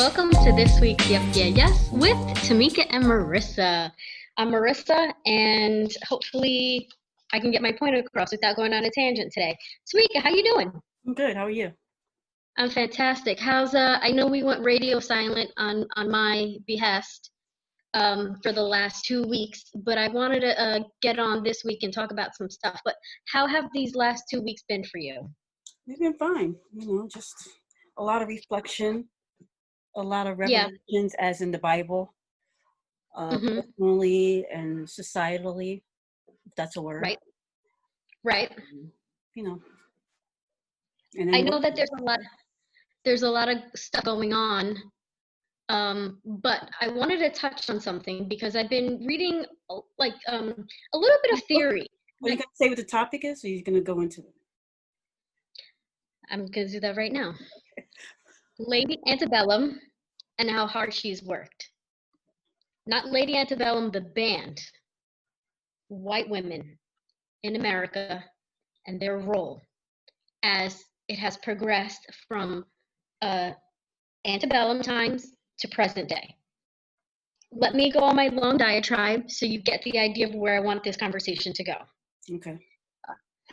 Welcome to this week's Yep Yeah Yes with Tamika and Marissa. I'm Marissa, and hopefully I can get my point across without going on a tangent today. Tamika, how you doing? I'm good. How are you? I'm fantastic. I know we went radio silent on my behest for the last 2 weeks, but I wanted to get on this week and talk about some stuff. But how have these last 2 weeks been for you? We've been fine. Just a lot of reflection, a lot of Yeah. revelations, as in the Bible, Mm-hmm. personally and societally, if that's a word. Right. You know, and I then know that there's a lot of stuff going on. But I wanted to touch on something because I've been reading a little bit of theory. Are you going to say what the topic is, or are you going to go into it? I'm going to do that right now. Lady Antebellum and how hard she's worked. Not Lady Antebellum, the band. White women in America and their role as it has progressed from antebellum times to present day. Let me go on my long diatribe so you get the idea of where I want this conversation to go.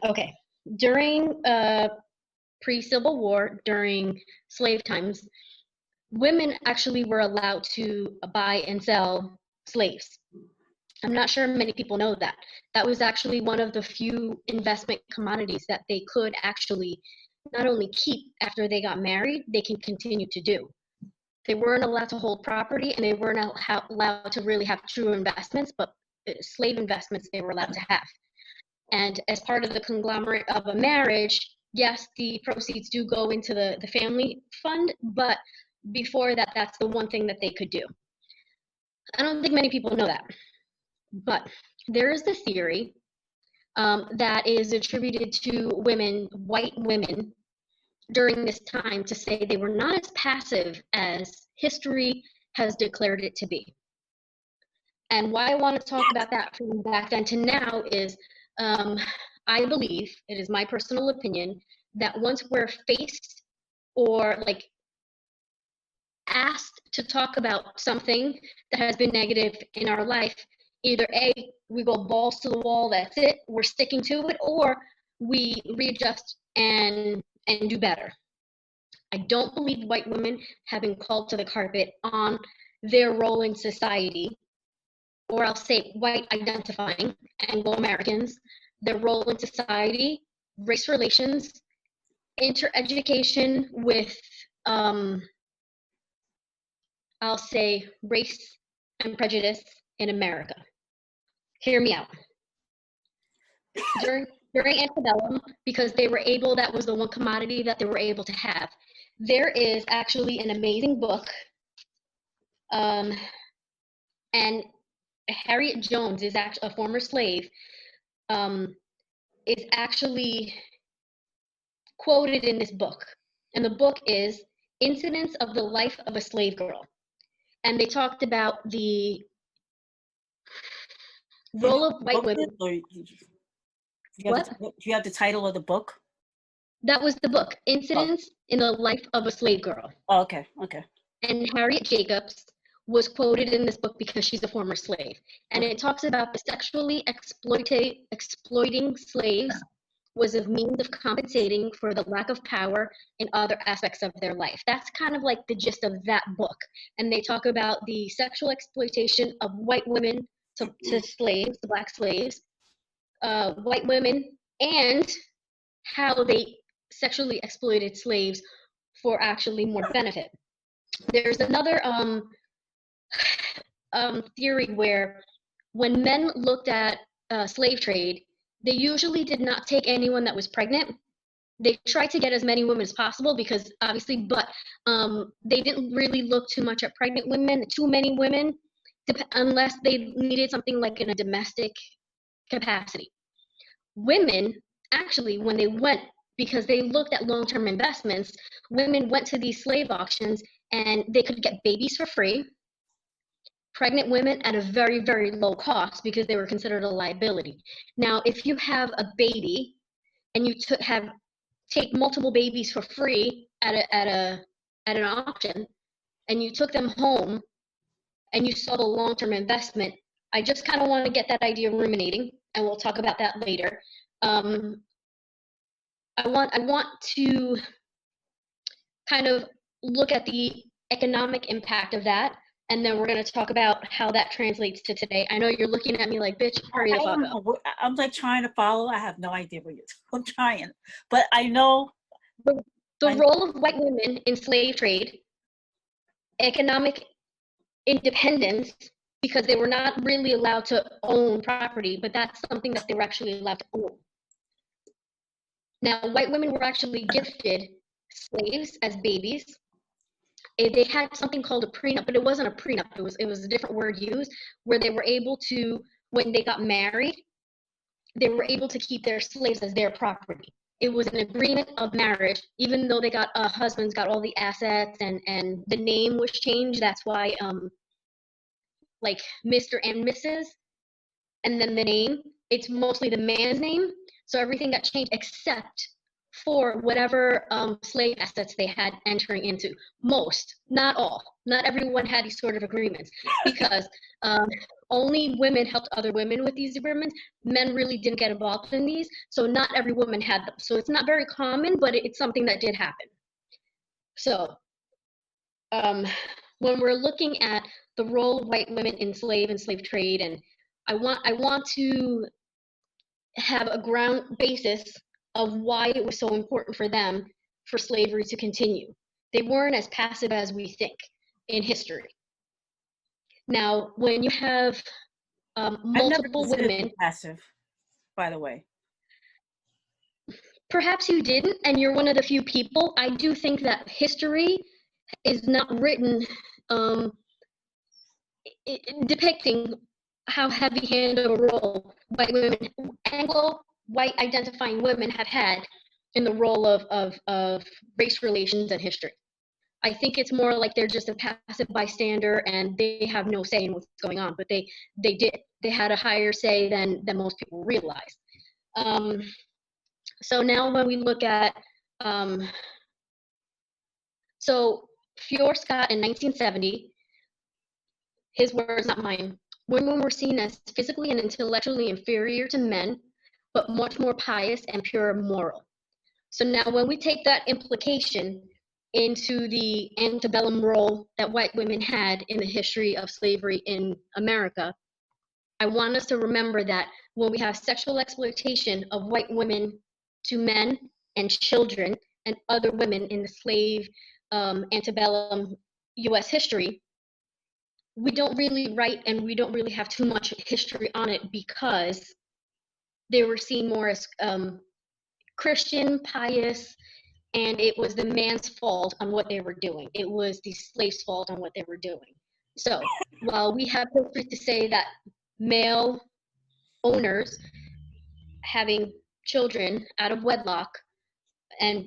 Okay. During pre-Civil War, during slave times, women actually were allowed to buy and sell slaves. I'm not sure many people know that. That was actually one of the few investment commodities that they could actually not only keep after they got married, they can continue to do. They weren't allowed to hold property, and they weren't allowed to really have true investments, but slave investments they were allowed to have. And as part of the conglomerate of a marriage, yes, the proceeds do go into the family fund, but before that, that's the one thing that they could do. I don't think many people know that. But there is the theory that is attributed to women, white women, during this time to say they were not as passive as history has declared it to be. And why I want to talk about that from back then to now is I believe, it is my personal opinion, that once we're faced or asked to talk about something that has been negative in our life, either A, we go balls to the wall, that's it, we're sticking to it, or we readjust and do better. I don't believe white women have been called to the carpet on their role in society, or I'll say white identifying Anglo-Americans, their role in society, race relations, intereducation with, I'll say race and prejudice in America. Hear me out. During antebellum, because they were able, that was the one commodity that they were able to have. There is actually an amazing book, and Harriet Jones is actually a former slave, is actually quoted in this book. And the book is Incidents of the Life of a Slave Girl. And they talked about the role of white women. Do you have the title of the book? That was the book, Incidents in the Life of a Slave Girl. Oh, okay. And Harriet Jacobs was quoted in this book because she's a former slave. And it talks about the sexually exploiting slaves was a means of compensating for the lack of power in other aspects of their life. That's kind of like the gist of that book. And they talk about the sexual exploitation of white women to slaves, to black slaves, white women, and how they sexually exploited slaves for actually more benefit. There's another theory where when men looked at slave trade, they usually did not take anyone that was pregnant. They tried to get as many women as possible because obviously, but they didn't really look too much at pregnant women, too many women, unless they needed something like in a domestic capacity. Women, actually, when they went, because they looked at long-term investments, women went to these slave auctions and they could get babies for free, pregnant women at a very, very low cost because they were considered a liability. Now, if you have a baby and you take multiple babies for free at an auction, and you took them home and you saw the long-term investment, I just kind of want to get that idea ruminating, and we'll talk about that later. I want to kind of look at the economic impact of that, and then we're going to talk about how that translates to today. I know you're looking at me like, bitch, hurry the fuck up. I'm like trying to follow. I have no idea what you're I'm trying, but I know the role of white women in slave trade, economic independence, because they were not really allowed to own property, but that's something that they were actually allowed to own. Now, white women were actually gifted slaves as babies. They had something called a prenup, but it wasn't a prenup. It was a different word used, where they were able to, when they got married, they were able to keep their slaves as their property. It was an agreement of marriage, even though they got husbands, got all the assets, and the name was changed. That's why, like Mr. and Mrs. and then the name, it's mostly the man's name. So everything got changed except for whatever slave assets they had entering into. Most, not all, not everyone had these sort of agreements, because only women helped other women with these agreements. Men really didn't get involved in these, so not every woman had them. So it's not very common, but it's something that did happen. So when we're looking at the role of white women in slave and slave trade, and I want to have a ground basis of why it was so important for them for slavery to continue. They weren't as passive as we think in history. Now, when you have multiple women, passive, by the way. Perhaps you didn't, and you're one of the few people. I do think that history is not written depicting how heavy-handed of a role white women, Anglo white identifying women, have had in the role of race relations and history. I think it's more like they're just a passive bystander and they have no say in what's going on, but they did. They had a higher say than most people realize. So now when we look at, so Fiore Scott in 1970, his words, not mine, women were seen as physically and intellectually inferior to men, but much more pious and pure moral. So now when we take that implication into the antebellum role that white women had in the history of slavery in America, I want us to remember that when we have sexual exploitation of white women to men and children and other women in the slave antebellum US history, we don't really write and we don't really have too much history on it because they were seen more as Christian, pious, and it was the man's fault on what they were doing. It was the slave's fault on what they were doing. So while we have history to say that male owners having children out of wedlock and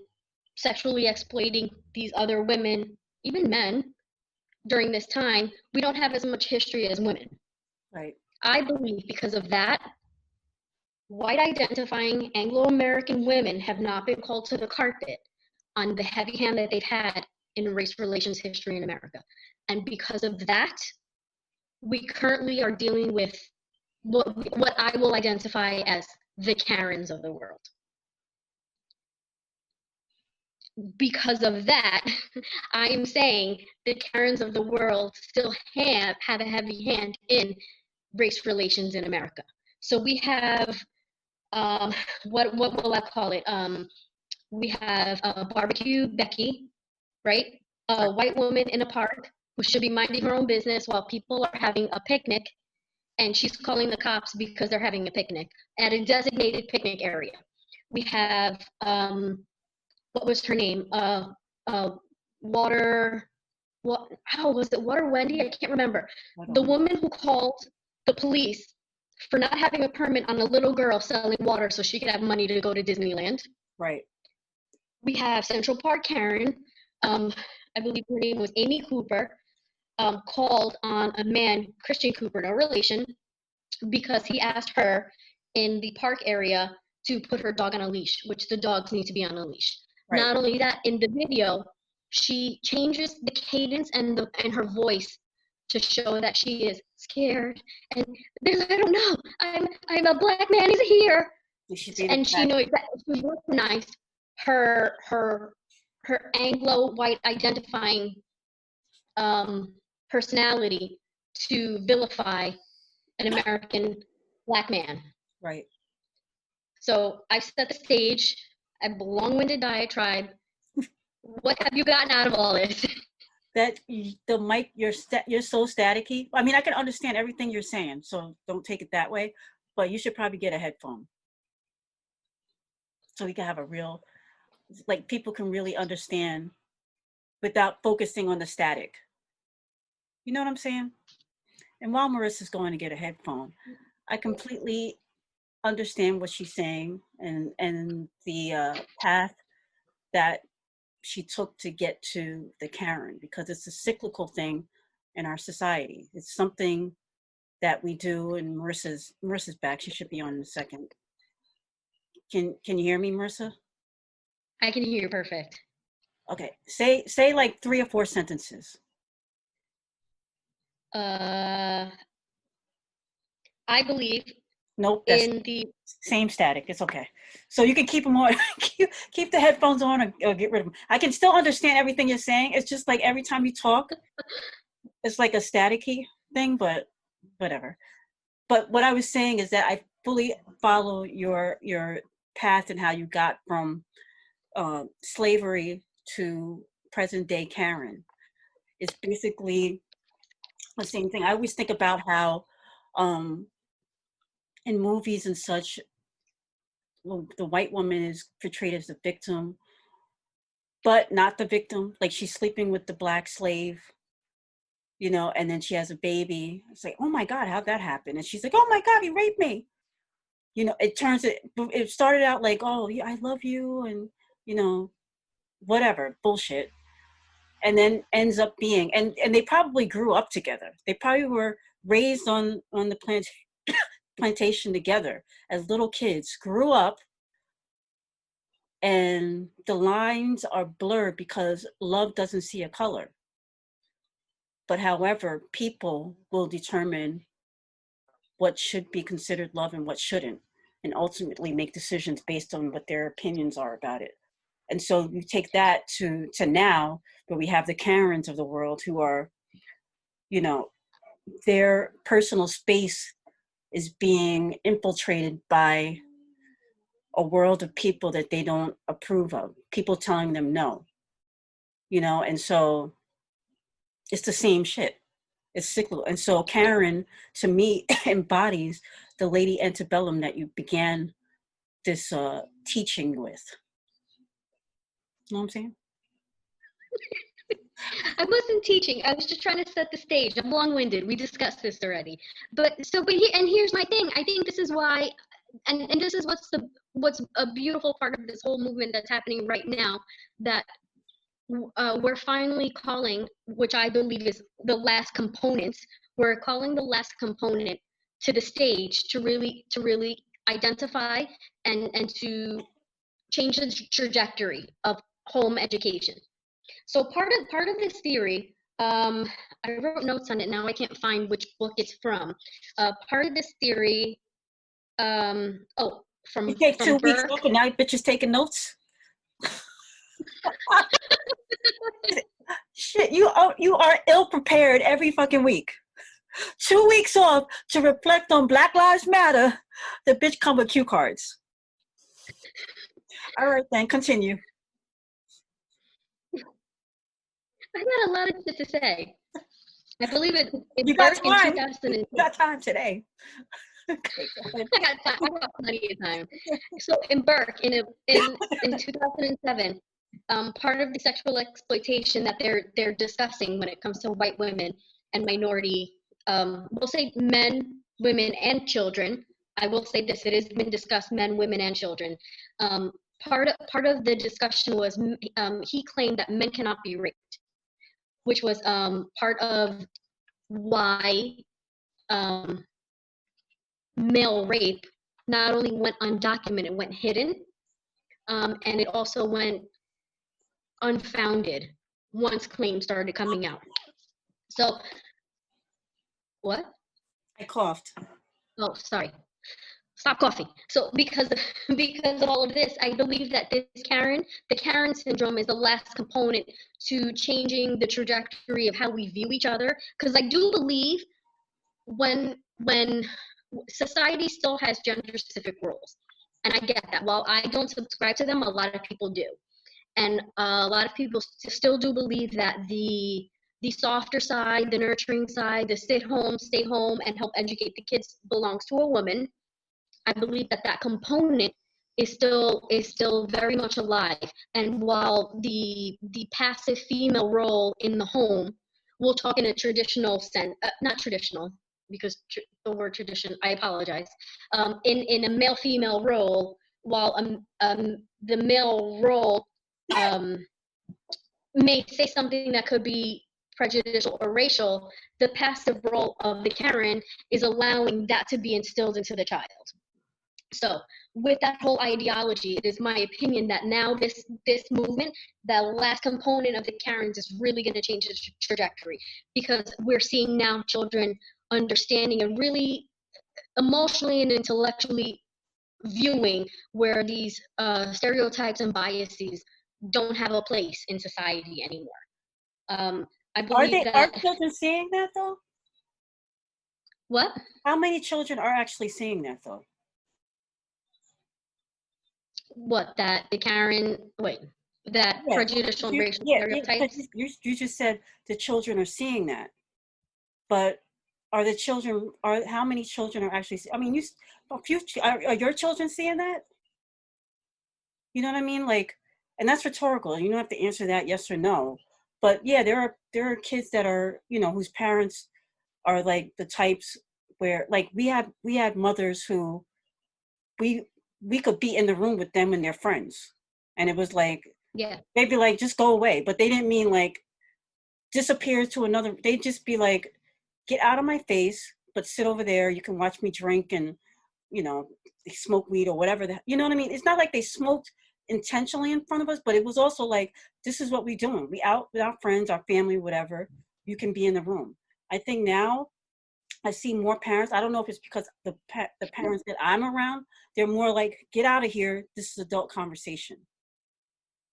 sexually exploiting these other women, even men, during this time, we don't have as much history as women. Right. I believe because of that, white identifying Anglo-American women have not been called to the carpet on the heavy hand that they've had in race relations history in America. And because of that, we currently are dealing with what I will identify as the Karens of the world. Because of that, I am saying the Karens of the world still have a heavy hand in race relations in America. So we have, what will I call it? We have Barbecue Becky, right? A white woman in a park who should be minding her own business while people are having a picnic, and she's calling the cops because they're having a picnic at a designated picnic area. We have, what was her name? Was it Water Wendy? I can't remember. The woman who called the police for not having a permit on a little girl selling water so she could have money to go to Disneyland. Right. We have Central Park Karen, I believe her name was Amy Cooper, called on a man, Christian Cooper, no relation, because he asked her in the park area to put her dog on a leash, which the dogs need to be on a leash. Right. Not only that, in the video, she changes the cadence and her voice to show that she is scared. And there's, I don't know, I'm a black man is here. And she knew exactly, she recognized her Anglo-white identifying personality to vilify an American black man. Right. So I set the stage, a long-winded diatribe. What have you gotten out of all this? That the mic, you're so staticky. I mean, I can understand everything you're saying, so don't take it that way. But you should probably get a headphone so we can have a real, like, people can really understand without focusing on the static. You know what I'm saying? And while Marissa's going to get a headphone, I completely understand what she's saying and the path that she took to get to the Karen, because it's a cyclical thing in our society. It's something that we do, and Marissa's back. She should be on in a second. Can you hear me, Marissa? I can hear you perfect. Okay, say like 3 or 4 sentences. I believe. Nope, that's in the same static. It's okay. So you can keep them on, keep the headphones on, or get rid of them. I can still understand everything you're saying. It's just like every time you talk, it's like a staticky thing, but whatever. But what I was saying is that I fully follow your path and how you got from slavery to present day Karen. It's basically the same thing. I always think about how in movies and such, the white woman is portrayed as the victim, but not the victim. Like, she's sleeping with the black slave, you know, and then she has a baby. It's like, oh my God, how'd that happen? And she's like, oh my God, he raped me. You know, it started out like, oh, yeah, I love you, and, you know, whatever, bullshit. And then ends up being, and they probably grew up together. They probably were raised on the plantation together as little kids, grew up, and the lines are blurred because love doesn't see a color. But however, people will determine what should be considered love and what shouldn't, and ultimately make decisions based on what their opinions are about it. And so you take that to now, where we have the Karens of the world who are, you know, their personal space is being infiltrated by a world of people that they don't approve of, people telling them no, you know. And so it's the same shit. It's cyclical. And so Karen, to me, embodies the Lady Antebellum that you began this teaching with. You know what I'm saying? I wasn't teaching. I was just trying to set the stage. I'm long-winded. We discussed this already. And here's my thing. I think this is why, and this is what's a beautiful part of this whole movement that's happening right now, that we're finally calling, which I believe is the last component. We're calling the last component to the stage to really identify and to change the trajectory of home education. So part of this theory, I wrote notes on it. Now I can't find which book it's from. Part of this theory, from You take 2 weeks Burke. off and now you bitches taking notes. Shit, you are ill prepared every fucking week. 2 weeks off to reflect on Black Lives Matter. The bitch come with cue cards. All right, then continue. I got a lot of shit to say. I believe it. You got time. You got time today. Okay, I got plenty of time. So in Burke, in 2007, part of the sexual exploitation that they're discussing when it comes to white women and minority, we'll say men, women, and children. I will say this: it has been discussed, men, women, and children. Part of the discussion was he claimed that men cannot be raped, which was part of why male rape not only went undocumented, went hidden, and it also went unfounded. once claims started coming out. So, what? I coughed. Oh, sorry. Stop coughing. So because because of all of this, I believe that the Karen syndrome is the last component to changing the trajectory of how we view each other. Because I do believe when society still has gender specific roles, and I get that. While I don't subscribe to them, a lot of people do, and a lot of people still do believe that the softer side, the nurturing side, the stay home, and help educate the kids belongs to a woman. I believe that that component is still very much alive. And while the passive female role in the home, we'll talk in a traditional sense, not traditional because the word tradition, I apologize. In a male female role, while the male role um, may say something that could be prejudicial or racial, the passive role of the Karen is allowing that to be instilled into the child. So with that whole ideology, it is my opinion that now this movement, the last component of the Karens, is really going to change the trajectory, because we're seeing now children understanding and really emotionally and intellectually viewing where these stereotypes and biases don't have a place in society anymore. I believe Are that. children seeing that though? What? How many children are actually seeing that though? What, that the Karen, wait, that Yeah, prejudicial and racial yeah, stereotypes? because you just said the children are seeing that, but are the children, are how many children are actually, I mean, a few, are your children seeing that? You know what I mean? Like, and that's rhetorical. You don't have to answer that yes or no. But yeah, there are kids that are, you know, whose parents are like the types where, like, we had mothers who we we could be in the room with them and their friends, and it was like Yeah. they'd be like, just go away, but they didn't mean like disappear to another. They'd just be like, get out of my face, but sit over there. You can watch me drink and, you know, they smoke weed or whatever. You know what I mean? It's not like they smoked intentionally in front of us, but it was also like, this is what we're doing. We out with our friends, our family, whatever. You can be in the room. I think now I see more parents. I don't know if it's because the parents that I'm around, they're more like, get out of here. This is adult conversation.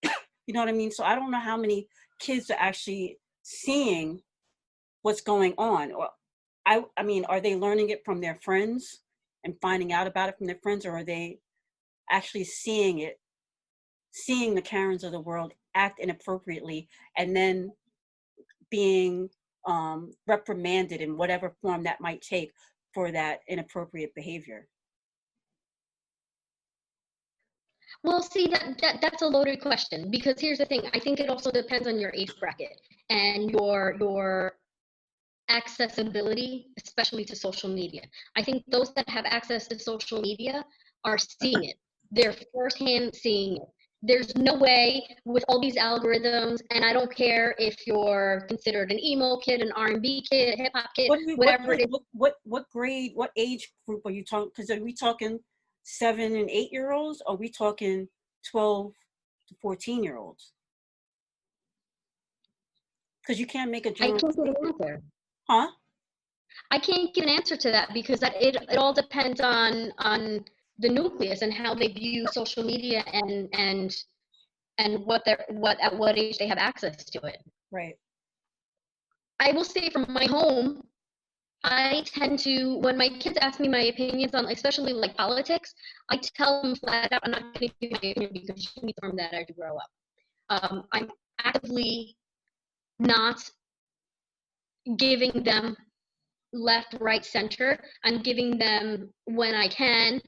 You know what I mean? So I don't know how many kids are actually seeing what's going on. Or I mean, are they learning it from their friends and finding out about it from their friends, or are they actually seeing it, seeing the Karens of the world act inappropriately and then being reprimanded in whatever form that might take for that inappropriate behavior? Well, see, that's a loaded question, because here's the thing. I think it also depends on your age bracket and your accessibility, especially to social media. I think those that have access to social media are seeing it. They're firsthand seeing it. There's no way with all these algorithms, and I don't care if you're considered an emo kid, an R&B kid, a hip hop kid, whatever it is. What grade, what age group are you talking? Because are we talking 7 and 8 year olds? Or are we talking 12 to 14-year-olds? Because you can't make a I general, can't get an answer. huh? I can't give an answer to that, because it all depends on the nucleus and how they view social media and what at what age they have access to it. Right. I will say from my home, I tend to, when my kids ask me my opinions on, especially like politics, I tell them flat out, I'm not going to give my opinion because you need to learn that as you grow up. I'm actively not giving them left, right, center. I'm giving them, when I can,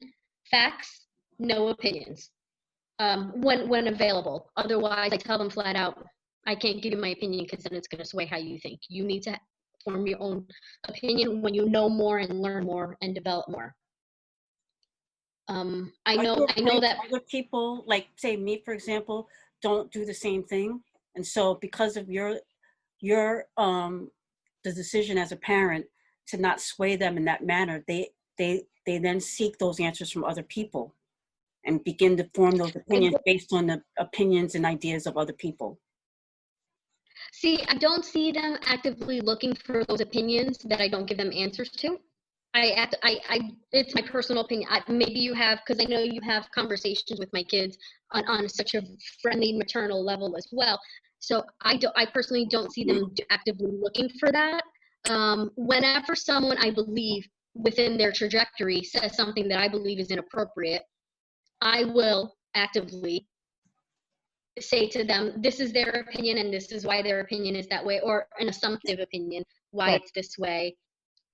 facts, no opinions, when available. Otherwise, I tell them flat out, I can't give you my opinion because then it's going to sway how you think. You need to form your own opinion when you know more and learn more and develop more. I Are know you afraid that other people, like say me, for example, don't do the same thing? And so because of your the decision as a parent to not sway them in that manner, they then seek those answers from other people and begin to form those opinions based on the opinions and ideas of other people. See, I don't see them actively looking for those opinions that I don't give them answers to. It's my personal opinion. Maybe you have, because I know you have conversations with my kids on such a friendly maternal level as well. So I personally don't see them actively looking for that. Whenever someone I believe within their trajectory says something that I believe is inappropriate, I will actively say to them, this is their opinion and this is why their opinion is that way, or an assumptive opinion, why Right. it's this way.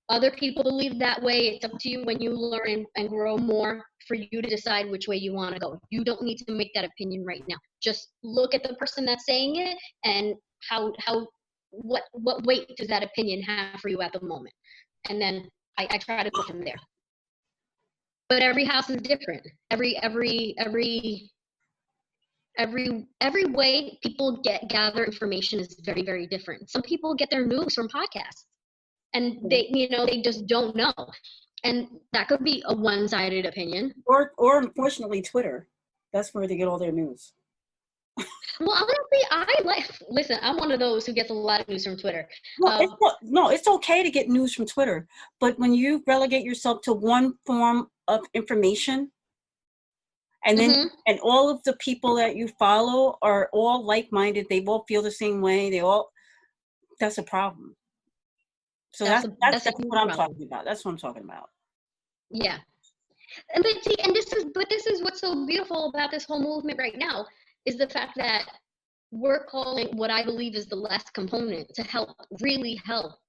Other people believe that way. It's up to you when you learn and grow more for you to decide which way you want to go. You don't need to make that opinion right now. Just look at the person that's saying it and what weight does that opinion have for you at the moment. And then I try to go from there. But every house is different. Every way people gather information is very, very different. Some people get their news from podcasts, and they just don't know, and that could be a one-sided opinion. Or unfortunately, Twitter. That's where they get all their news. Well, honestly, listen, I'm one of those who gets a lot of news from Twitter. It's okay to get news from Twitter, but when you relegate yourself to one form of information, and then and all of the people that you follow are all like-minded, they all feel the same way, that's a problem. So that's what I'm talking about. That's what I'm talking about. Yeah. But this is what's so beautiful about this whole movement right now, is the fact that we're calling what I believe is the last component to really help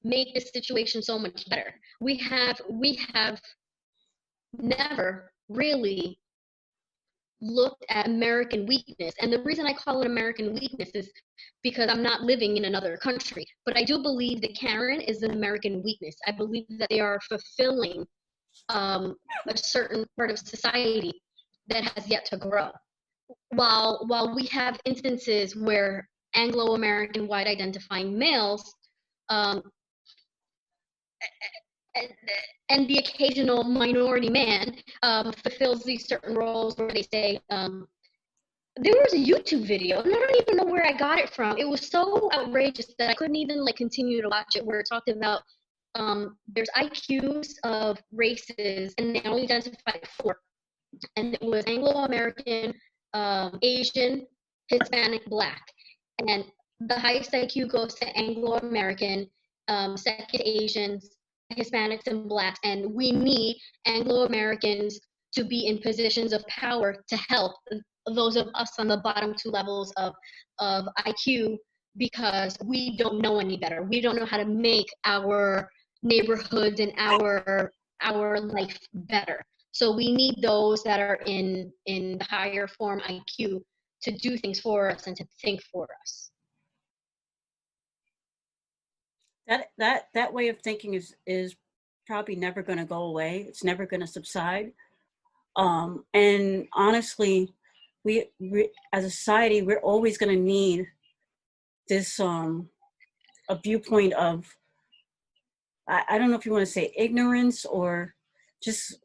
make this situation so much better. We have never really looked at American weakness. And the reason I call it American weakness is because I'm not living in another country. But I do believe that Karen is an American weakness. I believe that they are fulfilling a certain part of society that has yet to grow. While we have instances where Anglo-American white identifying males and the occasional minority man fulfills these certain roles where they say, there was a YouTube video, and I don't even know where I got it from. It was so outrageous that I couldn't even continue to watch it, where it talked about there's IQs of races, and they only identified 4. And it was Anglo-American, Asian, Hispanic, Black. And the highest IQ goes to Anglo-American, second Asians, Hispanics, and Blacks. And we need Anglo-Americans to be in positions of power to help those of us on the bottom 2 levels of IQ, because we don't know any better. We don't know how to make our neighborhoods and our life better. So we need those that are in the higher form IQ to do things for us and to think for us. That way of thinking is probably never going to go away. It's never going to subside. And honestly, we as a society, we're always going to need this a viewpoint of, I don't know if you want to say ignorance or just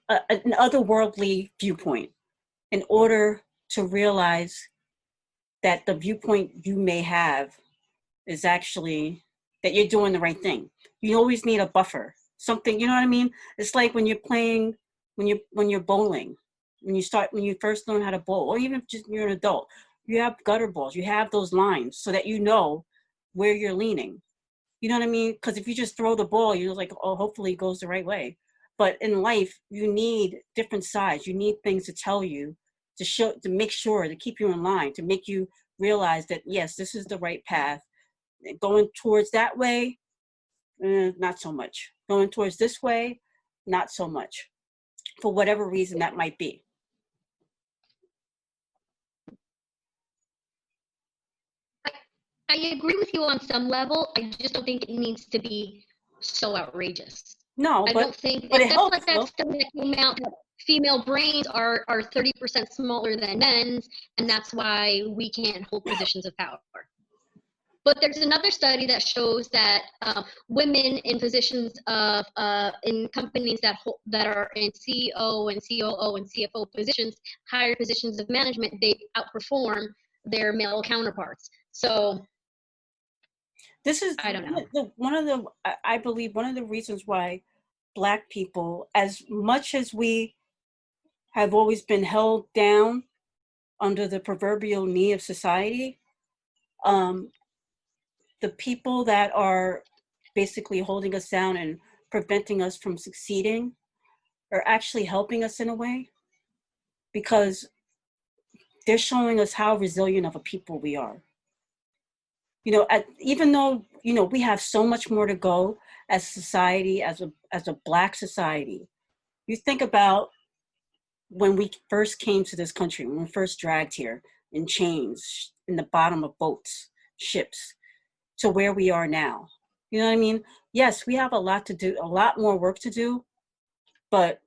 an otherworldly viewpoint, in order to realize that the viewpoint you may have is actually that you're doing the right thing. You always need a buffer, something, you know what I mean? It's like when you're playing, when you're bowling, when you first learn how to bowl, or even just you're an adult, you have gutter balls, you have those lines so that you know where you're leaning. You know what I mean? Because if you just throw the ball, you're like, oh, hopefully it goes the right way. But in life, you need different sides. You need things to tell you, to make sure, to keep you in line, to make you realize that, yes, this is the right path. Going towards that way, not so much. Going towards this way, not so much, for whatever reason that might be. I agree with you on some level. I just don't think it needs to be so outrageous. No, I don't think, but it that's helps, like that study that came out that female brains are 30% smaller than men's, and that's why we can't hold positions of power. But there's another study that shows that women in positions of in companies that are in CEO and COO and CFO positions, higher positions of management, they outperform their male counterparts. So This is I don't know. I believe one of the reasons why Black people, as much as we have always been held down under the proverbial knee of society, um, the people that are basically holding us down and preventing us from succeeding are actually helping us in a way, because they're showing us how resilient of a people we are. Even though we have so much more to go as society, as a Black society. You think about when we first came to this country, when we first dragged here in chains in the bottom of boats, ships, to where we are now. You know what I mean? Yes, we have a lot to do, a lot more work to do, but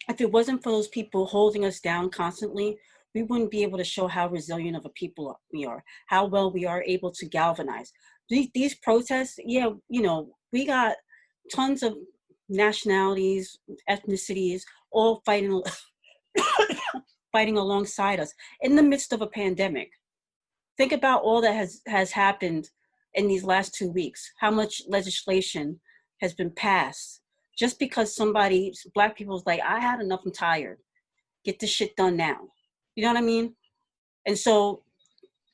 if it wasn't for those people holding us down constantly, we wouldn't be able to show how resilient of a people we are, how well we are able to galvanize. These protests, yeah, we got tons of nationalities, ethnicities, all fighting fighting alongside us in the midst of a pandemic. Think about all that has happened in these last 2 weeks, how much legislation has been passed just because Black people's like, I had enough, I'm tired. Get this shit done now. You know what I mean? And so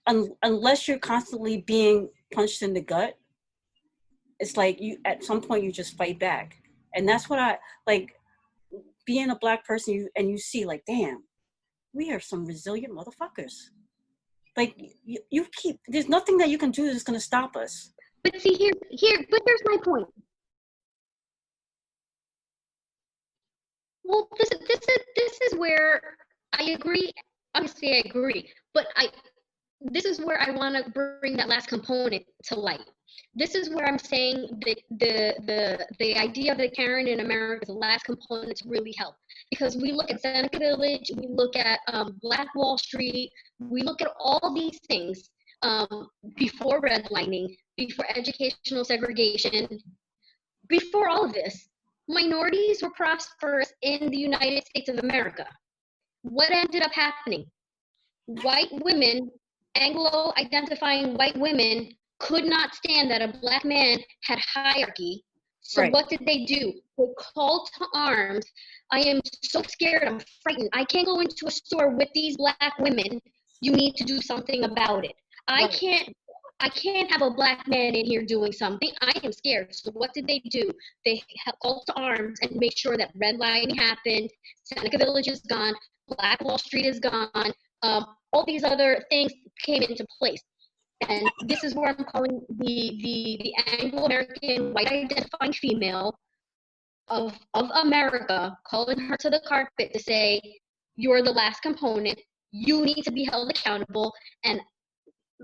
unless you're constantly being punched in the gut, it's like at some point you just fight back. And that's what I like, being a Black person, and you see like, damn, we are some resilient motherfuckers. Like there's nothing that you can do that's going to stop us. But see, but there's my point. Well, this is where I agree. Obviously, I agree, but this is where I want to bring that last component to light. This is where I'm saying that the idea of the Karen in America is the last component to really help, because we look at Seneca Village, we look at Black Wall Street, we look at all these things before redlining, before educational segregation, before all of this. Minorities were prosperous in the United States of America. What ended up happening? White women, Anglo-identifying white women, could not stand that a Black man had hierarchy. So Right. what did they do? They called to arms. I am so scared, I'm frightened. I can't go into a store with these Black women. You need to do something about it. Right. I can't have a Black man in here doing something. I am scared. So what did they do? They called to arms and made sure that redlining happened. Seneca Village is gone. Black Wall Street is gone. All these other things came into place. And this is where I'm calling the Anglo-American white identifying female of America, calling her to the carpet to say, you're the last component. You need to be held accountable. And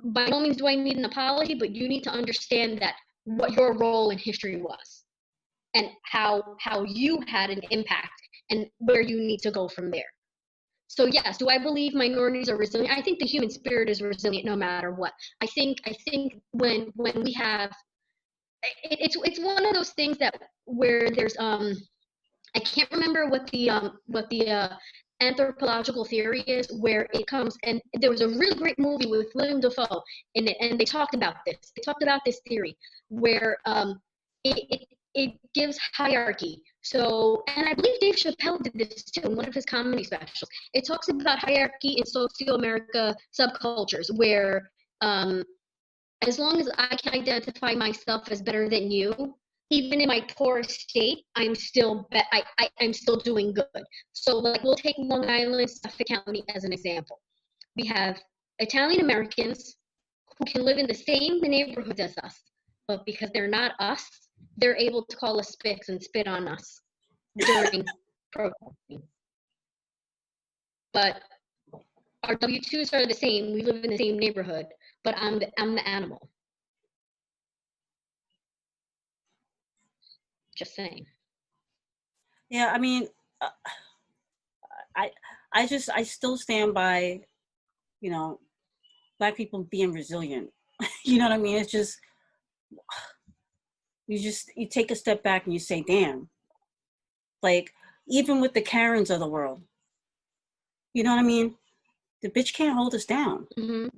by no means do I need an apology, but you need to understand that what your role in history was and how you had an impact and where you need to go from there. So yes, do I believe minorities are resilient? I think the human spirit is resilient no matter what. I think when we have it's one of those things that where there's I can't remember what the anthropological theory is, where it comes, and there was a really great movie with William Dafoe in it, and they talked about this. They talked about this theory where it gives hierarchy. So, and I believe Dave Chappelle did this too in one of his comedy specials. It talks about hierarchy in socio-America subcultures where as long as I can identify myself as better than you, even in my poorest state, I'm still I'm still doing good. So like we'll take Long Island, Suffolk County as an example. We have Italian Americans who can live in the same neighborhoods as us, but because they're not us, they're able to call us spics and spit on us during protesting. But our W-2s are the same. We live in the same neighborhood, but I'm the animal. Just saying. Yeah, I mean, I still stand by, Black people being resilient. You know what I mean? It's just you take a step back and you say, damn, like even with the Karens of the world, you know what I mean? The bitch can't hold us down. Mm-hmm.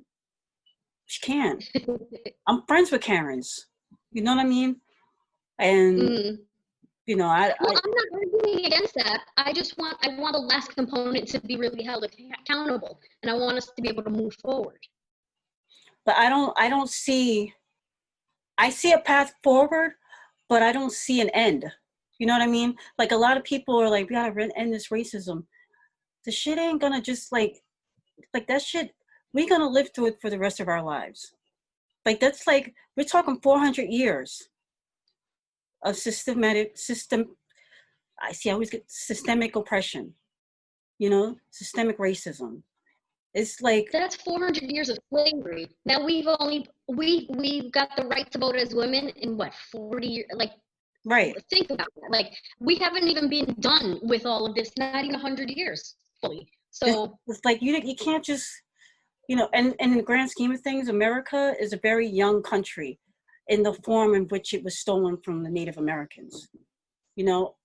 She can't. I'm friends with Karens. You know what I mean? And Mm. you know, Well, I'm not arguing against that. I want the last component to be really held accountable, and I want us to be able to move forward. but I don't see. I see a path forward, but I don't see an end. You know what I mean? Like a lot of people are like, we gotta end this racism. The shit ain't gonna just like that shit. We're gonna live through it for the rest of our lives. Like that's like we're talking 400 years of system. I always get systemic oppression. You know, systemic racism. It's like That's 400 years of slavery. Now we've got the right to vote as women in what, 40 years? Like, right. think about that. Like, we haven't even been done with all of this, not even 100 years fully. So It's like you can't just, you know, and in the grand scheme of things, America is a very young country in the form in which it was stolen from the Native Americans. You know,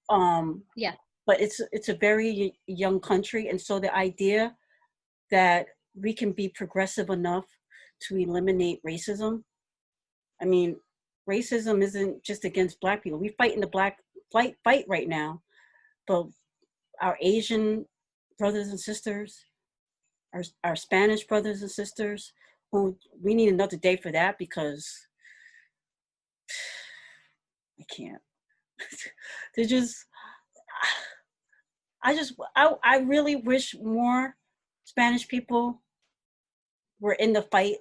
yeah, but it's a very young country, and so the idea that we can be progressive enough to eliminate racism. I mean, racism isn't just against Black people. We fight in the Black fight right now, but our Asian brothers and sisters, our Spanish brothers and sisters, who we need another day for that because I can't. They're just, I really wish more Spanish people were in the fight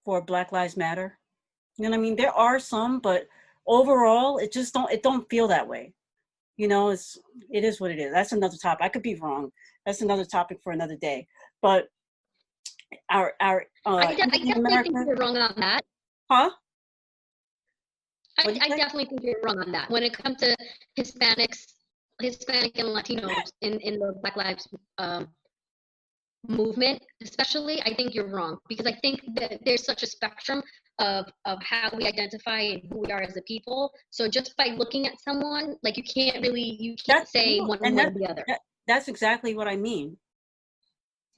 for Black Lives Matter. You know what I mean? There are some, but overall, it don't feel that way. You know, it is what it is. That's another topic. I could be wrong. That's another topic for another day. But our I Indian definitely think America, you're wrong on that. huh? I definitely think you're wrong on that. When it comes to Hispanic and Latinos in the Black Lives movement, especially, I think you're wrong because I think that there's such a spectrum of how we identify and who we are as a people. So just by looking at someone, like you can't say one And way or the other. that's exactly what I mean.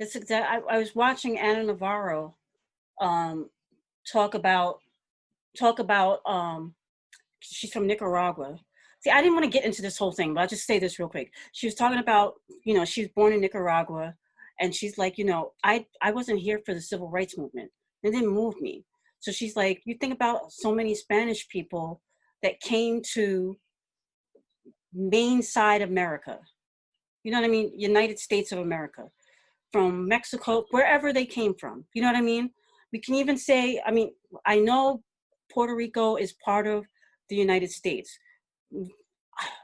I was watching Anna Navarro um, talk about she's from Nicaragua. See, I didn't want to get into this whole thing, but I'll just say this real quick. She was talking about, you know, she was born in Nicaragua, and she's like, you know, I wasn't here for the civil rights movement. It didn't move me. So she's like, you think about so many Spanish people that came to main side America. You know what I mean? United States of America, from Mexico, wherever they came from. You know what I mean? We can even say, I mean, I know Puerto Rico is part of the United States.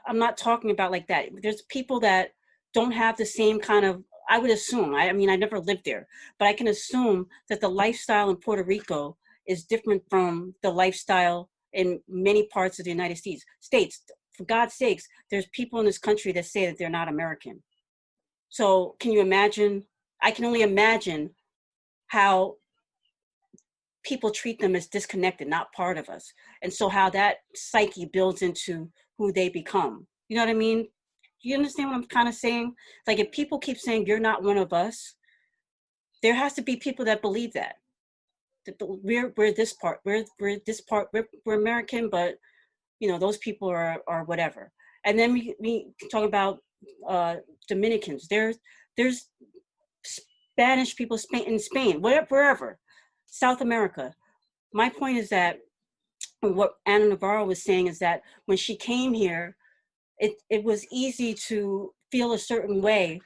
I'm not talking about like that. There's people that don't have the same kind of, I would assume, I mean, I never lived there, but I can assume that the lifestyle in Puerto Rico is different from the lifestyle in many parts of the United States. For God's sakes, there's people in this country that say that they're not American. So can you imagine? I can only imagine how people treat them as disconnected, not part of us. And so how that psyche builds into who they become. You know what I mean? Do you understand what I'm kind of saying? Like if people keep saying you're not one of us, there has to be people that believe that. We're this part, we're this part, we're American, but you know, those people are whatever. And then we talk about Dominicans. There's Spanish people in Spain, wherever, South America. My point is that what Anna Navarro was saying is that when she came here, it was easy to feel a certain way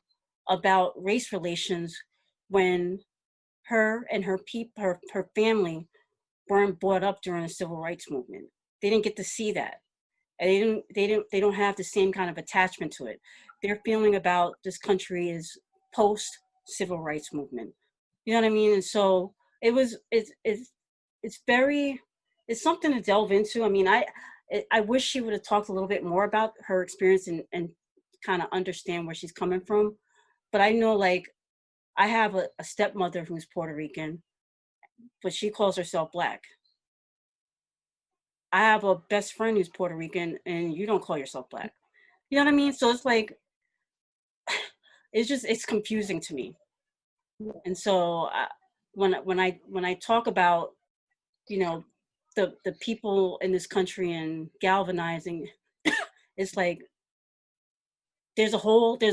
about race relations when her and her family weren't brought up during the civil rights movement. They didn't get to see that. And they don't have the same kind of attachment to it. Their feeling about this country is post civil rights movement. You know what I mean? And so it's very, it's something to delve into. I mean, I wish she would have talked a little bit more about her experience and kind of understand where she's coming from. But I know, like, I have a stepmother who's Puerto Rican, but she calls herself Black. I have a best friend who's Puerto Rican, and you don't call yourself Black. You know what I mean? So it's like, it's confusing to me. And so when I talk about, you know, the people in this country and galvanizing, it's like there's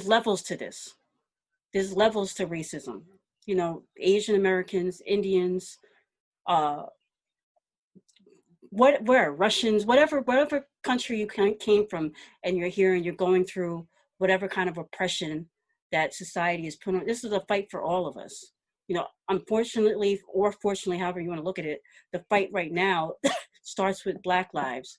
levels to this. There's levels to racism. You know, Asian Americans, Indians, uh, where Russians, whatever country you came from, and you're here and you're going through whatever kind of oppression that society is put on. This is a fight for all of us. You know, unfortunately or fortunately, however you want to look at it, the fight right now starts with Black lives,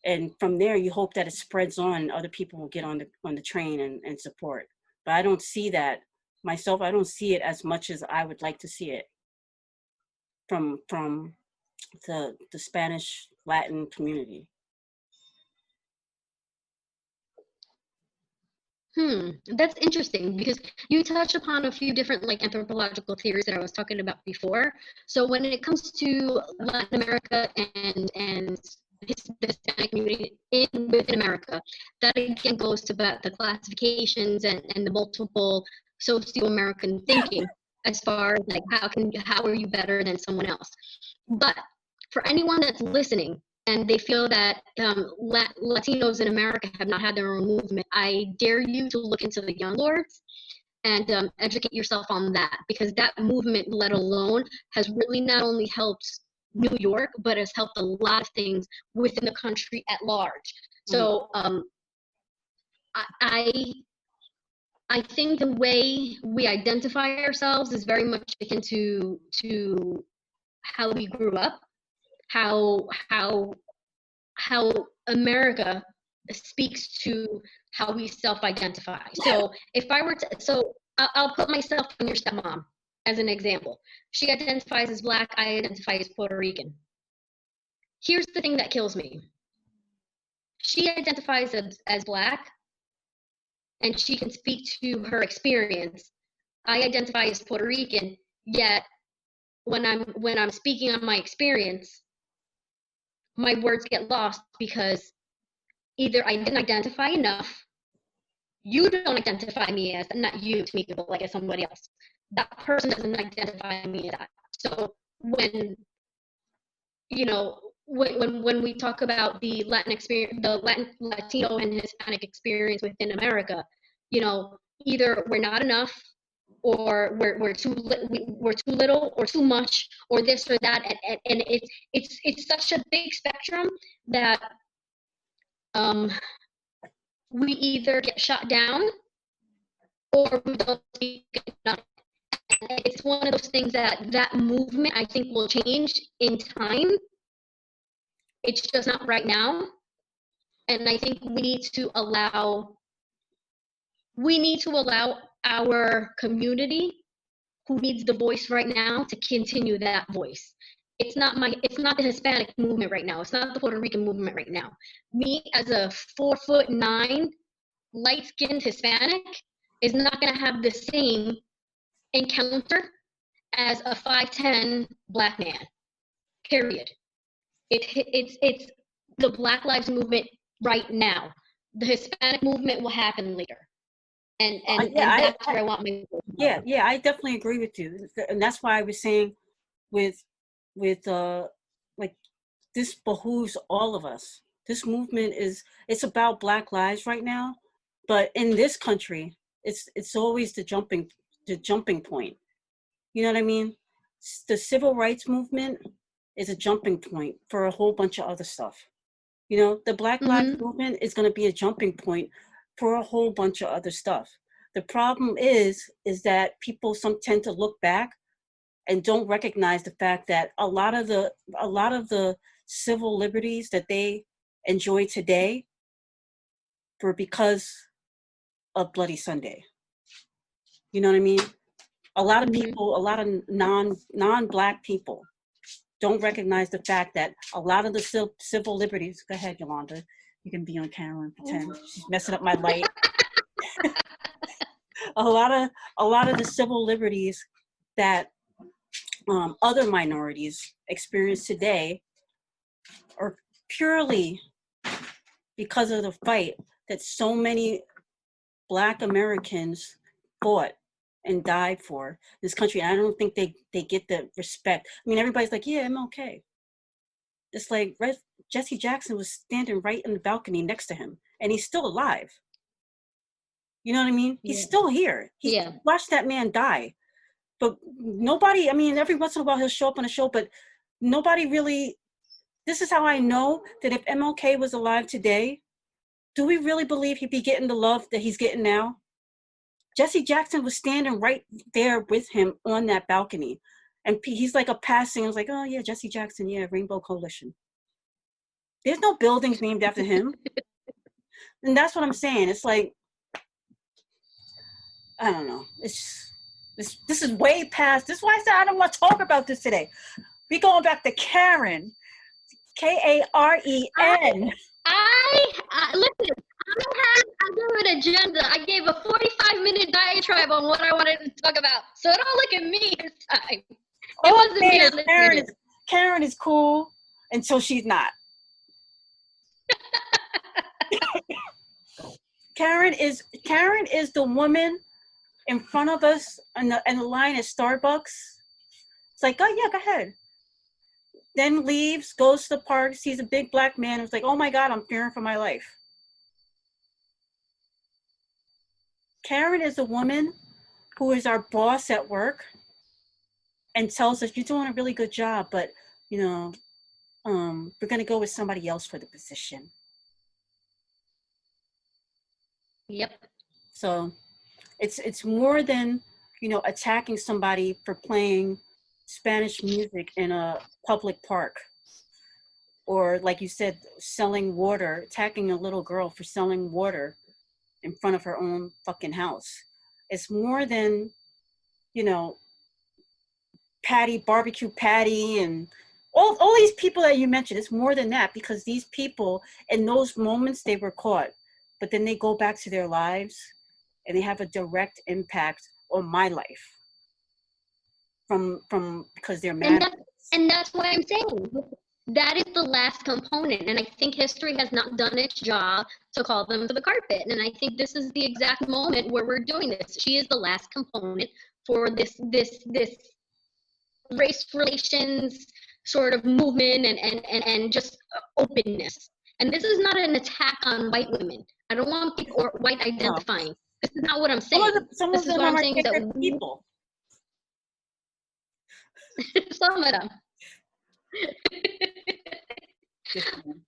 and from there you hope that it spreads on and other people will get on the train and support. But I don't see that myself. I don't see it as much as I would like to see it from the Spanish Latin community. That's interesting because you touched upon a few different like anthropological theories that I was talking about before. So when it comes to Latin America and the Hispanic community within America, that again goes to the classifications and the multiple socio-American thinking as far as like how are you better than someone else. But for anyone that's listening and they feel that Latinos in America have not had their own movement, I dare you to look into the Young Lords and educate yourself on that, because that movement, let alone, has really not only helped New York, but has helped a lot of things within the country at large. So I think the way we identify ourselves is very much akin to how we grew up, how America speaks to how we self-identify. So if I were to, so I'll put myself on your stepmom as an example. She identifies as Black, I identify as Puerto Rican. Here's the thing that kills me. She identifies as Black, and she can speak to her experience. I identify as Puerto Rican, yet when I'm speaking on my experience, my words get lost because either I didn't identify enough, you don't identify me as, not you to me, but like as somebody else. That person doesn't identify me as that. So when, you know, when we talk about the Latin experience, the Latino and Hispanic experience within America, you know, either we're not enough, or we're too little or too much, or this or that, and it's such a big spectrum that we either get shot down or we don't speak enough. And it's one of those things that movement, I think, will change in time. It's just not right now. And I think we need to allow our community who needs the voice right now to continue that voice. It's not the Hispanic movement right now. It's not the Puerto Rican movement right now. Me as a 4'9" light-skinned Hispanic is not going to have the same encounter as a 5'10" Black man. Period. It's the Black Lives Movement right now. The Hispanic movement will happen later. And that's where I want my yeah, I definitely agree with you, and that's why I was saying with like, this behooves all of us. This movement it's about Black lives right now, but in this country, it's always the jumping point. You know what I mean? The civil rights movement is a jumping point for a whole bunch of other stuff. You know, the Black Lives Movement is going to be a jumping point for a whole bunch of other stuff. The problem is that people tend to look back and don't recognize the fact that a lot of the civil liberties that they enjoy today were because of Bloody Sunday. You know what I mean? A lot of people, a lot of non-Black people don't recognize the fact that a lot of the civil liberties. Go ahead, Yolanda. You can be on camera and pretend. She's messing up my light. a lot of the civil liberties that other minorities experience today are purely because of the fight that so many Black Americans fought and died for this country. And I don't think they get the respect. I mean, everybody's like, yeah, MLK. It's like Jesse Jackson was standing right in the balcony next to him, and he's still alive. You know what I mean? He's still here. He watched that man die. But nobody, I mean, every once in a while he'll show up on a show, but nobody really, this is how I know that if MLK was alive today, do we really believe he'd be getting the love that he's getting now? Jesse Jackson was standing right there with him on that balcony. And he's like a passing, I was like, oh yeah, Jesse Jackson, yeah, Rainbow Coalition. There's no buildings named after him. And that's what I'm saying. It's like, I don't know. This is way past. This is why I said I don't want to talk about this today. We going back to Karen. Karen. Listen, I gave an agenda. I gave a 45-minute diatribe on what I wanted to talk about. So don't look at me this time. All I'm saying is Karen is cool until she's not. Karen is the woman in front of us in the line at Starbucks. It's like, oh yeah, go ahead. Then leaves, goes to the park, sees a big black man, and it's like, oh my God, I'm fearing for my life. Karen is a woman who is our boss at work and tells us, you're doing a really good job, but you know, we're gonna go with somebody else for the position. Yep. So it's more than, you know, attacking somebody for playing Spanish music in a public park, or like you said, selling water, attacking a little girl for selling water in front of her own fucking house. It's more than, you know, barbecue Patty and all these people that you mentioned. It's more than that, because these people in those moments they were caught, but then they go back to their lives and they have a direct impact on my life from because they're mad. And that's why I'm saying that is the last component. And I think history has not done its job to call them to the carpet. And I think this is the exact moment where we're doing this. She is the last component for this race relations sort of movement and just openness. And this is not an attack on white women. I don't want people or white identifying. No. This is not what I'm saying. Some of them are different people. Some of them.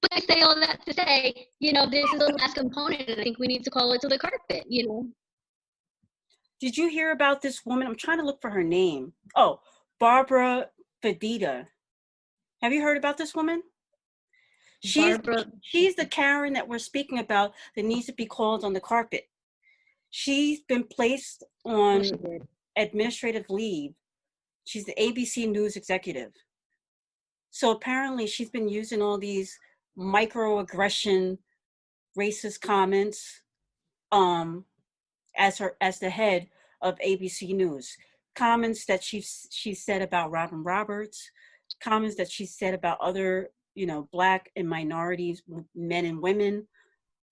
But I say all that to say, you know, this is the last component, and I think we need to call it to the carpet, you know. Did you hear about this woman? I'm trying to look for her name. Oh, Barbara Fedida. Have you heard about this woman? She's the Karen that we're speaking about that needs to be called on the carpet. She's been placed on administrative leave. She's the ABC News executive. So apparently she's been using all these microaggression, racist comments as the head of ABC News. Comments that she said about Robin Roberts, comments that she said about other, you know, Black and minorities, men and women.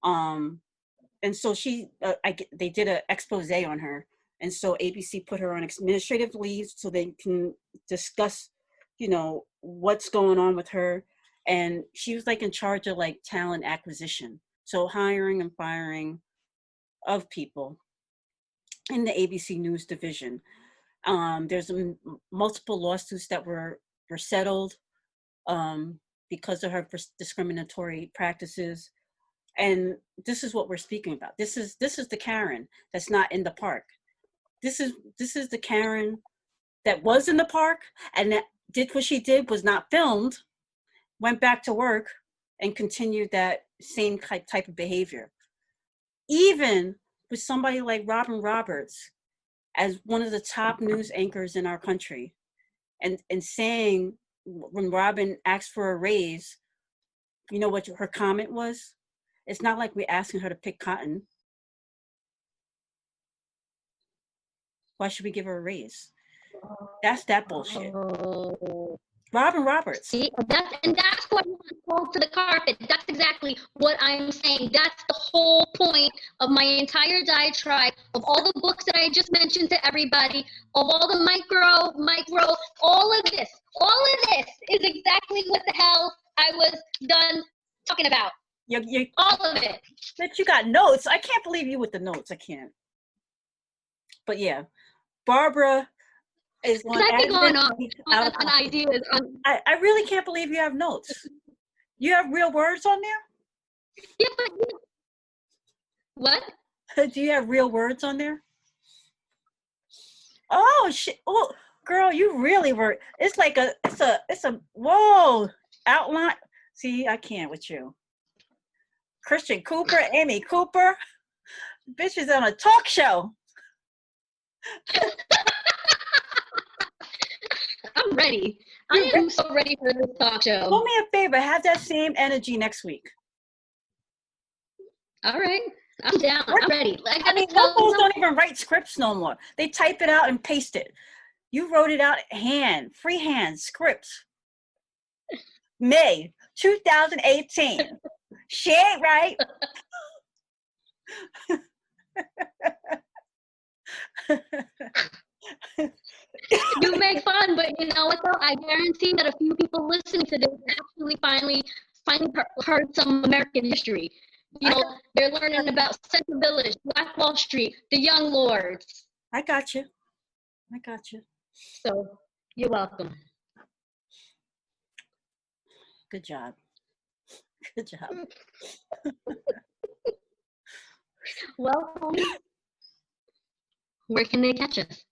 And so they did an expose on her. And so ABC put her on administrative leave so they can discuss, you know, what's going on with her. And she was like in charge of like talent acquisition. So hiring and firing of people in the ABC News division. There's multiple lawsuits that were settled because of her discriminatory practices. And this is what we're speaking about. This is the Karen that's not in the park. This is the Karen that was in the park and that did what she did, was not filmed, went back to work and continued that same type of behavior. Even with somebody like Robin Roberts as one of the top news anchors in our country, and saying, when Robin asked for a raise, you know what her comment was? It's not like we're asking her to pick cotton. Why should we give her a raise? That's that bullshit. Robin Roberts. See, that's what I want pulled to the carpet. That's exactly what I'm saying. That's the whole point of my entire diatribe, of all the books that I just mentioned to everybody, of all the micro, all of this is exactly what the hell I was done talking about. You all of it. But you got notes. I can't believe you with the notes. I can't. But yeah, Barbara is on. I could go on ideas. I really can't believe you have notes. You have real words on there? Yeah, but what? Do you have real words on there? Oh shit! Oh, girl, you really were. It's like it's a whoa outline. See, I can't with you. Christian Cooper, Amy Cooper, bitch is on a talk show. I'm ready. I am so ready for this talk show. Do me a favor, have that same energy next week. All right, I'm down. I'm ready. Locals don't even write scripts no more. They type it out and paste it. You wrote it out freehand scripts. May 2018. She ain't right. You make fun, but you know what though? I guarantee that a few people listening to this actually finally heard some American history. You know, they're learning about Central Village, Black Wall Street, the Young Lords. I got you. So, you're welcome. Good job. Well, where can they catch us?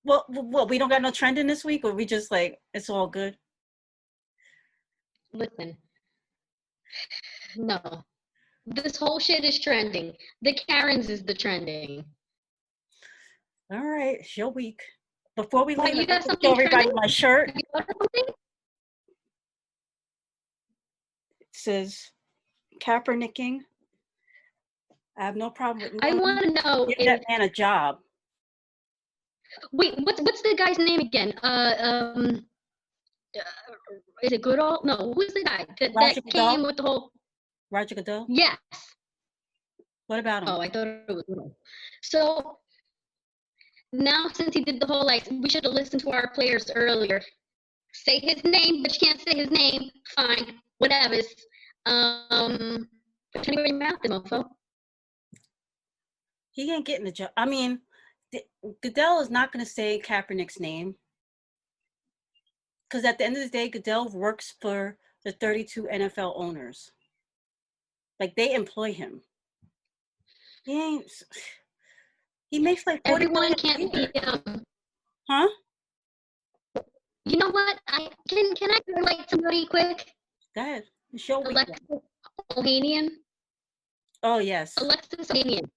Well, we don't got no trending this week, or we just like, it's all good? Listen, no. This whole shit is trending. The Karens is the trending. All right, it's your week. Before we leave, you got show everybody my shirt. It says Kaepernicking. I have no problem with. I want to know if that man a job. Wait, what's the guy's name again? Is it Goodall? No, who's the guy that came with the whole? Roger Goodell? Yes. What about him? Oh, I thought it was Goodall. So now, since he did the whole we should have listened to our players earlier. Say his name, but you can't say his name. Fine, whatever. Put your mouth in, mofo. He ain't getting the job. I mean, Goodell is not going to say Kaepernick's name, because at the end of the day, Goodell works for the 32 NFL owners. Like, they employ him. He makes like 40 Everyone can't be Huh? You know what? Can I relate somebody quick? Go ahead. Show Alexis Ohanian. Oh yes. Alexis Ohanian.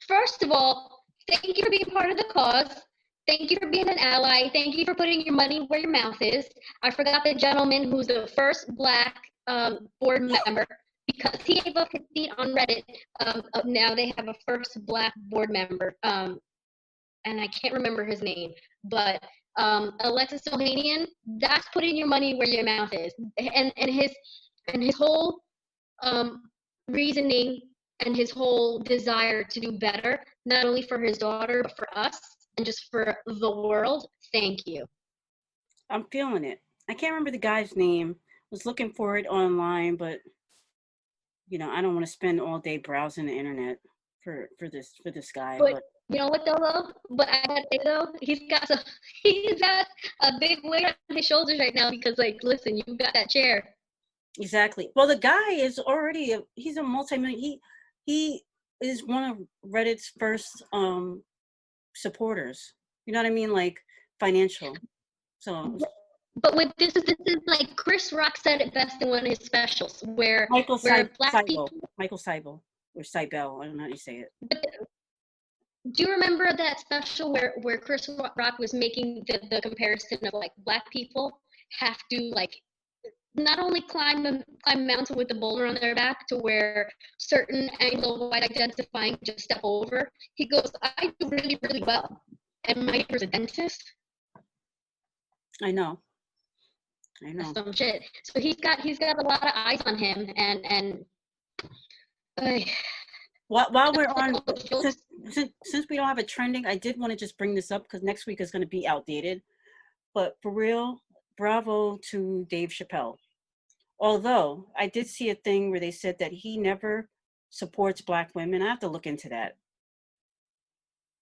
First of all, thank you for being part of the cause. Thank you for being an ally. Thank you for putting your money where your mouth is. I forgot the gentleman who's the first Black board member, because he gave up his seat on Reddit. Now they have a first Black board member, and I can't remember his name, but Alexis Ohanian, that's putting your money where your mouth is, and his whole reasoning and his whole desire to do better, not only for his daughter but for us and just for the world. Thank you. I'm feeling it. I can't remember the guy's name. I was looking for it online, but you know, I don't want to spend all day browsing the internet for this guy. But you know what though? But I gotta say though, he's got a big weight on his shoulders right now, because listen, you got that chair. Exactly. Well, the guy is already he's a multi-million. He is one of Reddit's first supporters. You know what I mean? Like financial. So. But this is like Chris Rock said it best in one of his specials, where Black people. Michael Seibel or Seibel, I don't know how you say it. But do you remember that special where Chris Rock was making the comparison of Black people have to not only climb a mountain with a boulder on their back to where certain Anglo white identifying just step over? He goes, I do really, really well. And my neighbor's a dentist. I know. I That's know. some shit. So he's got a lot of eyes on him, and uh, While we're on, all those jokes. since we don't have a trending, I did want to just bring this up because next week is going to be outdated. But for real, bravo to Dave Chappelle. Although I did see a thing where they said that he never supports black women. I have to look into that.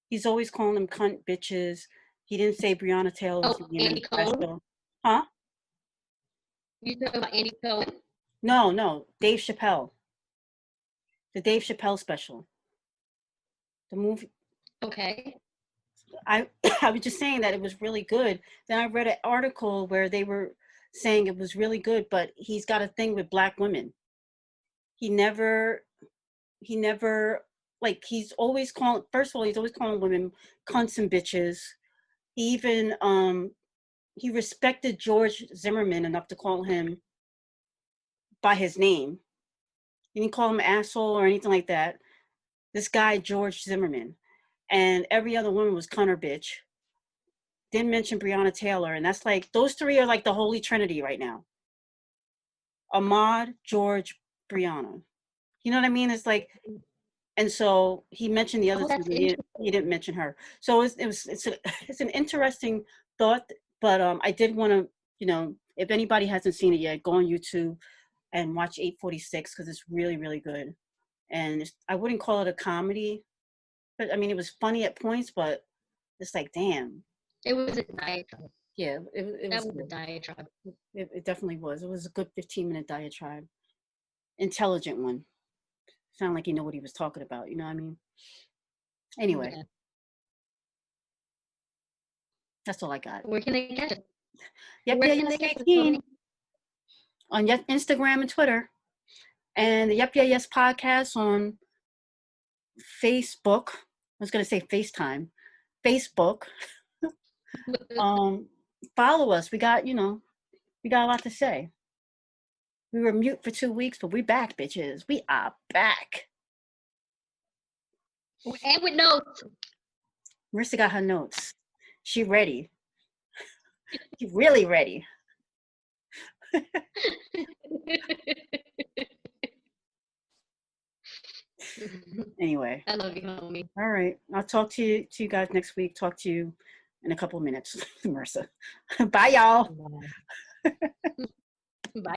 He's always calling them cunt bitches. He didn't say Breonna Taylor was Oh, name in Andy the Cohen. special. Huh? You talking about Andy Cohen? No, Dave Chappelle. The Dave Chappelle special. The movie. Okay. I I was just saying that it was really good. Then I read an article where they were saying it was really good, but he's got a thing with black women. He never like he's always calling, first of all, he's always calling women cunts and bitches. He even he respected George Zimmerman enough to call him by his name. He didn't call him asshole or anything like that. This guy, George Zimmerman. And every other woman was cunt or bitch. Didn't mention Breonna Taylor. And that's like, those three are like the holy trinity right now. Ahmaud, George, Breonna. You know what I mean? It's like, and so he mentioned the other two, but he didn't mention her. So it's an interesting thought, but I did want to, you know, if anybody hasn't seen it yet, go on YouTube and watch 846 because it's really, really good. And I wouldn't call it a comedy, but I mean, it was funny at points, but it's like, damn. It was a diatribe. Yeah, it That was was a diatribe. it definitely was. It was a good 15-minute diatribe. Intelligent one. Sound like he knew what he was talking about. You know what I mean? Anyway, Yeah. that's all I got. Where can they catch it? Yep, Where yeah, can yes, they catch 18 it? on Instagram and Twitter, and the Yep, yeah, yes podcast on Facebook. I was gonna say FaceTime, Facebook. Follow us. We got we got a lot to say. We were mute for 2 weeks, but we back, bitches. We are back. And with notes. Marissa got her notes. She ready. She really ready. Anyway. I love you, homie. All right. I'll talk to you guys next week. Talk to you in a couple of minutes, Marissa. Bye, y'all. Bye. Bye.